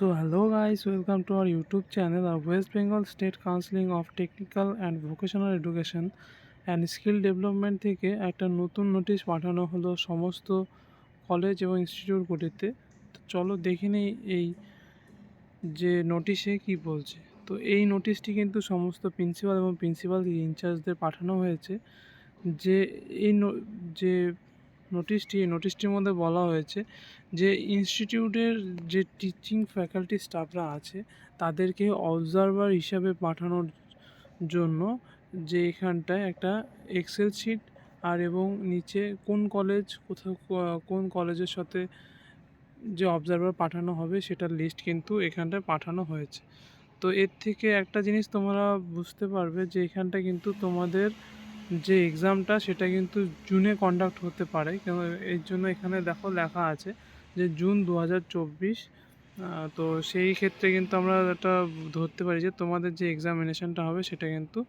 So hello guys, welcome to our YouTube channel. Our West Bengal State Council of Technical and Vocational Education and Skill Development থেকে একটা নতুন notice পাঠানো হলো সমস্ত college এবং ইনস্টিটিউটগুলিতে। তো চলো দেখে নেই এই যে নোটিশে কি বলছে। তো এই নোটিশটি কিন্তু সমস্ত প্রিন্সিপাল এবং প্রিন্সিপাল ইনচার্জদের পাঠানো হয়েছে। যে এই যে নোটিশটির মধ্যে বলা হয়েছে যে ইনস্টিটিউটের যে টিচিং ফ্যাকাল্টি স্টাফরা আছে তাদেরকে অবজারভার হিসাবে পাঠানোর জন্য যে এখানটায় একটা এক্সেল শিট আর এবং নিচে কোন কলেজের সাথে যে অবজারভার পাঠানো হবে সেটার লিস্ট কিন্তু এখানটায় পাঠানো হয়েছে। তো এর থেকে একটা জিনিস তোমরা বুঝতে পারবে যে এখানটা কিন্তু তোমাদের যে এক্সামটা সেটা কিন্তু জুনে কন্ডাক্ট হতে পারে, কেন এর জন্য এখানে দেখো লেখা আছে যে জুন 2024। তো সেই ক্ষেত্রে কিন্তু আমরা এটা ধরতে পারি যে তোমাদের যে এক্সামিনেশনটা হবে সেটা কিন্তু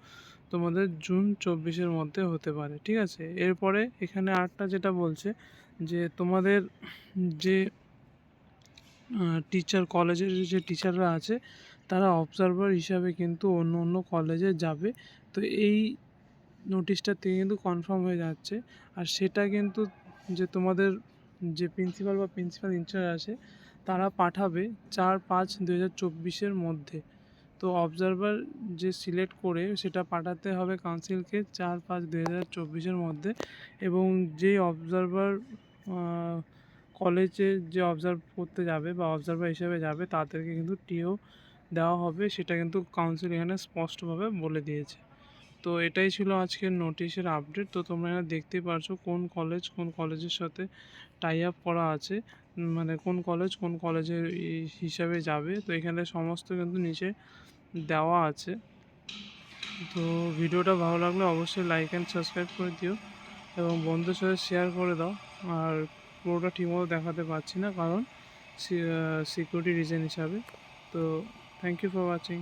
তোমাদের জুন 24-এর মধ্যে হতে পারে, ঠিক আছে। এরপরে এখানে আরেকটা যেটা বলছে যে তোমাদের যে কলেজের যে টিচাররা আছে তারা অবজারভার হিসাবে কিন্তু অন্য অন্য কলেজে যাবে। তো এই নোটিশটা থেকে কিন্তু কনফার্ম হয়ে যাচ্ছে। আর সেটা কিন্তু যে তোমাদের যে প্রিন্সিপাল বা প্রিন্সিপাল ইনচার্জ আছে তারা পাঠাবে 4/5/2024-এর মধ্যে। তো অবজারভার যে সিলেক্ট করে সেটা পাঠাতে হবে কাউন্সিলকে 4/5/2024-এর মধ্যে। এবং যেই অবজারভার কলেজে যে অবজার্ভ করতে যাবে বা অবজারভার হিসেবে যাবে তাদেরকে কিন্তু টিও দেওয়া হবে, সেটা কিন্তু কাউন্সিল এখানে স্পষ্টভাবে বলে দিয়েছে। তো এটাই ছিল আজকের নোটিশের আপডেট। তো তোমরা এখানে দেখতেই পারছো কোন কলেজের সাথে টাই আপ করা আছে, মানে কোন কলেজের হিসাবে যাবে। তো এখানে সমস্ত কিন্তু নিচে দেওয়া আছে। তো ভিডিওটা ভালো লাগলে অবশ্যই লাইক অ্যান্ড সাবস্ক্রাইব করে দিও এবং বন্ধুদের সাথে শেয়ার করে দাও। আর পুরোটা ঠিকমতো দেখাতে পারছি না কারণ সিকিউরিটি রিজন হিসাবে। তো থ্যাংক ইউ ফর ওয়াচিং।